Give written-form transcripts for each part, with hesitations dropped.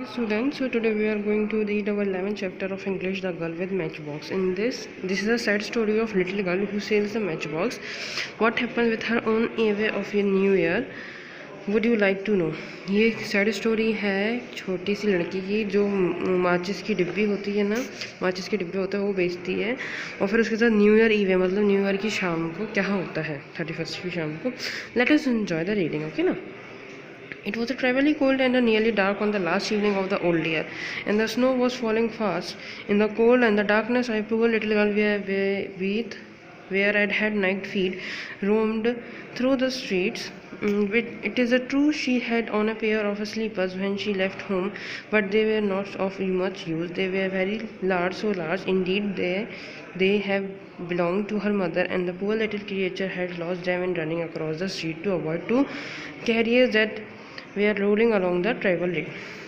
Students, so today we are going to read our 11th chapter of English, The Girl with Matchbox. In this is a sad story of little girl who sells the matchbox. What happened with her own away of a new year? Would you like to know? ये एक sad story है छोटी सी लड़की की जो माचिस की डिब्बी होती है ना, माचिस के डिब्बे होते हैं वो बेचती है और फिर उसके साथ न्यू ईयर ईव है, मतलब न्यू ईयर की शाम को क्या होता है 31st की शाम को. Let us enjoy the reading, okay ना. It was a terribly cold and nearly dark on the last evening of the old year, and the snow was falling fast. In the cold and the darkness, I poor little girl where I'd had night feet roamed through the streets. It is true she had on a pair of slippers when she left home, but they were not of much use. They were very large, so large indeed they have belonged to her mother, and the poor little creature had lost them in running across the street to avoid two carriages that they are rolling along the tribal way.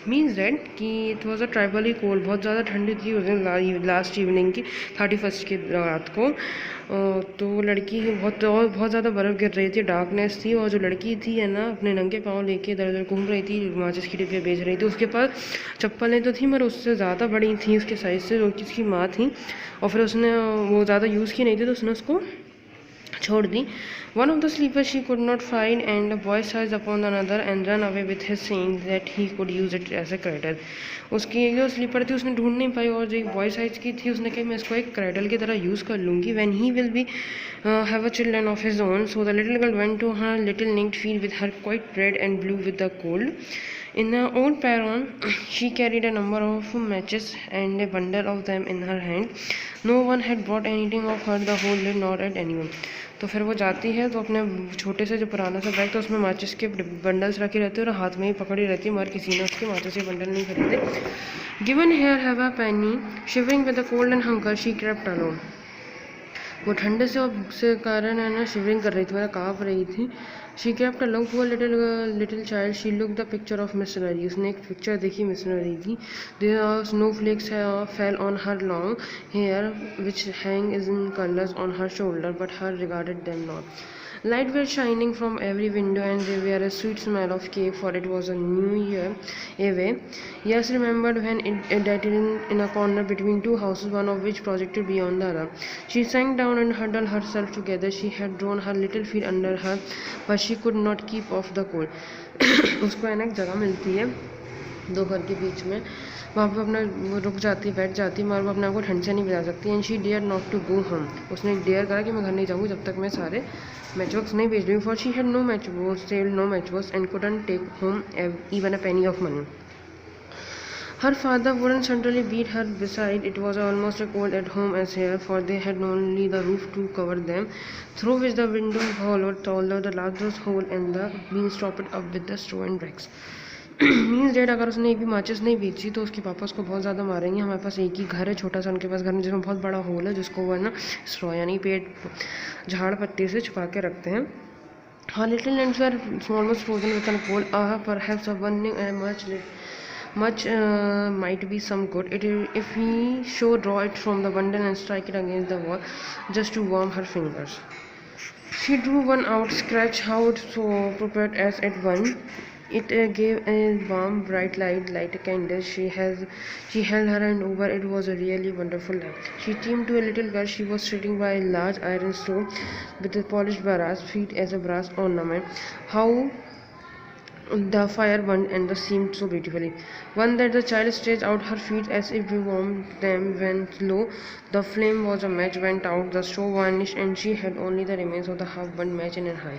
Means that कि it was a terribly cold, बहुत ज़्यादा ठंडी थी उस दिन last evening की 31st की रात को. तो लड़की बहुत ज़्यादा बर्फ़ गिर रही थी, डार्कनेस थी, और जो लड़की थी है ना अपने नंगे पाँव लेके इधर उधर घूम रही थी, माचिस की डिब्बे बेच रही थी. उसके पास चप्पलें तो थी मगर उससे ज़्यादा बड़ी थी उसके साइज़ से, जो कि उसकी माँ थी, और फिर उसने वो ज़्यादा यूज़ की नहीं थी तो उसने उसको छोड़ दी. One of the sleepers she could not find, and the boy seized upon another and ran away with his saying that he could use it as a cradle. उसकी जो स्लीपर थी उसने ढूंढ नहीं पाई, और जो एक बॉय साइज की थी उसने कहा मैं इसको एक क्रेडल की तरह यूज़ कर लूँगी. when he will be have a children of his own. So the little girl went to her little naked field with her quite red and blue with the cold. In the old perron, she carried a number of matches and a bundle of them in her hand. No one had brought anything of her the whole day, nor at anyone. तो फिर वो जाती है तो अपने छोटे से जो पुराना सा बैग था उसमें माचिस के बंडल्स रखे रहते हैं और हाथ में ही पकड़ी रहती है, मगर किसी ने उसके माचिस के बंडल नहीं खरीदे. Given here have a Penney shivering with the cold and hunger she crept alone. वो ठंडे से कारण है ना शिवरिंग कर रही थी, मतलब काँप रही थी. She kept along for little child she look the picture of missionary. उसने एक पिक्चर देखी मिशनरी की. The snow flakes fell on her long hair which hang is in curls on her shoulder but her regarded them not. Light were shining from every window, and there were a sweet smell of cake, for it was a new year away. Yes, remembered when it dated in a corner between two houses, one of which projected beyond the other. She sank down and huddled herself together. She had drawn her little feet under her, but she could not keep off the cold. उसको है ना एक जगह मिलती है दो घर के बीच में, वहाँ पर अपना वो रुक जाती है, बैठ जाती है, मगर वो अपने आप को ठंड से नहीं बचा सकती. And she dare not to go home. उसने डेयर करा कि मैं घर नहीं जाऊँगी जब तक मैं सारे मैचबॉक्स नहीं भेज दूँगी. For she had no matchbox, sold no matchbox and couldn't take home even a penny of money. Her father wouldn't certainly beat her. Besides, it was almost as cold at home as here, for they had only the roof to cover them, through which the window hollowed, although the largest hole and the beams stopped up with the straw and bricks. Means that अगर उसने एक भी माचिस नहीं बेची तो उसके पापा उसको बहुत ज़्यादा मारेंगे. हमारे पास एक ही घर है छोटा सा उनके पास घर में, जिसमें बहुत बड़ा होल है जिसको वो है ना स्ट्रॉ यानी पेड़ झाड़ पत्ती से छुपा के रखते हैं. Her little hands were almost frozen with a cold. Perhaps a one much might be some good if he should draw it from the bundle and strike it against the wall just to warm her fingers. She drew one out, scratched out so prepared as at one. It gave a warm, bright light like a candle. She held her hand over. It was a really wonderful light. She came to a little girl. She was sitting by a large iron stove with a polished brass feet as a brass ornament. How the fire burned and the seemed so beautifully. One that the child stretched out her feet as if to warm them went low. The flame was a match went out, the stove vanished, and she had only the remains of the half-burnt match in her hand.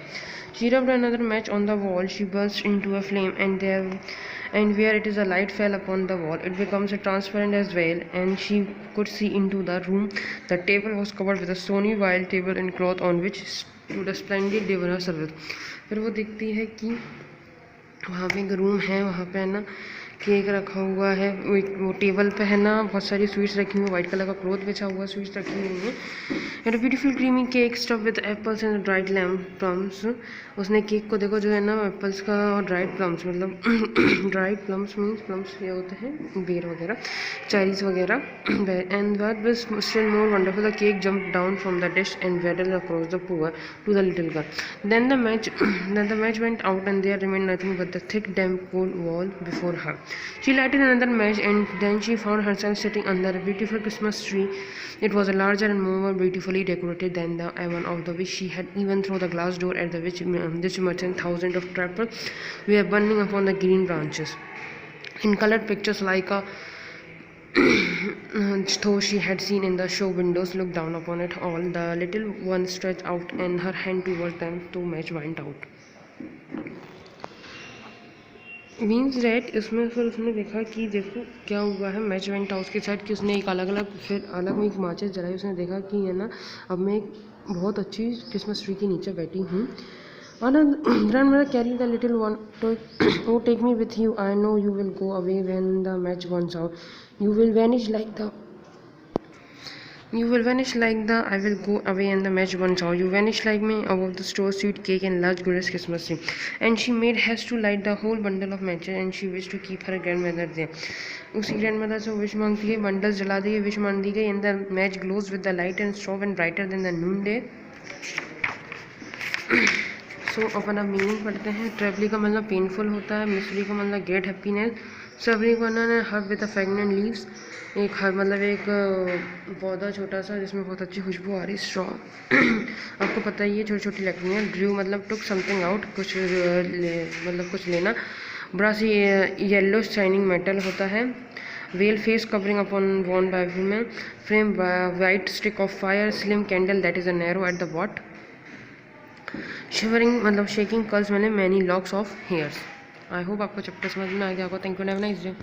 She rubbed another match on the wall. She burst into a flame, and where it is a light fell upon the wall, it becomes a transparent as veil, and she could see into the room. The table was covered with a stony white table and cloth on which stood a splendid dinner service. फिर वो देखती है कि वहाँ पे एक room है, वहाँ पे है ना केक रखा हुआ है, वो टेबल पे है ना बहुत सारी स्वीट्स रखी हुई हैं, वाइट कलर का क्लॉथ बिछा हुआ, स्वीट्स रखी हुई हैं. And beautiful creamy cake stuff with apples and dried plums. उसने केक को देखो जो है ना एप्पल्स का और ड्राइड प्लम्स, मतलब ड्राइड प्लम्स मीन्स प्लम्स ये होते हैं बेर वगैरह, चेरीज वगैरह. And that was still more wonderful. The cake jump down from the dish and waddle across the poor to the little girl. Then the match went out, and there remained nothing but the thick damp cold wall before her. She lighted another match and then she found herself sitting under a beautiful Christmas tree. It was larger and more beautifully decorated than the one of the which she had even through the glass door at the which merchant thousands of tapers were burning upon the green branches. In colored pictures like a though she had seen in the show windows looked down upon it all. The little one stretched out and her hand towards them to match went out. Means rat इसमें फिर उसने देखा कि देखो क्या हुआ है, match went out के साथ कि उसने एक अलग में एक माचिस जलाई. उसने देखा कि है ना, अब मैं एक बहुत अच्छी क्रिसमस ट्री के नीचे बैठी हूँ. Grandmother carried the little one. Oh, take me with you. I know you will go away when the match burns out. You will vanish like the. I will go away and the match burns out. You vanish like me above the store, sweet cake and large glorious Christmas tree. And she made haste to light the whole bundle of matches, and she wished to keep her grandmother there. उसी grandmother से wish मांगती है, bundles जला दिए, wish मांग दी गई, and the match glows with the light and strong and brighter than the noonday. सो अपन अब meaning पढ़ते हैं. ट्रेवली का मतलब पेनफुल होता है. मिसरी का मतलब ग्रेट हैप्पीनेस. सबरी का मतलब हर्ब विद फ्रेगनेंट लीव्स. एक हर्ब मतलब एक पौधा छोटा सा जिसमें बहुत अच्छी खुशबू आ रही. स्ट्रॉ आपको पता ही है, छोटी छोटी लकड़ियाँ. ड्रू मतलब टुक समथिंग आउट, कुछ मतलब कुछ लेना. ब्रश येलो शाइनिंग मेटल होता है. Veil face covering upon worn by women. Flame white stick of fire. Slim candle that is a narrow at the bot. Shivering मतलब शेकिंग. कर्ल्स मैंने many locks of hairs. I hope आपको chapter समझ में आ गया होगा. Thank you, have a nice day.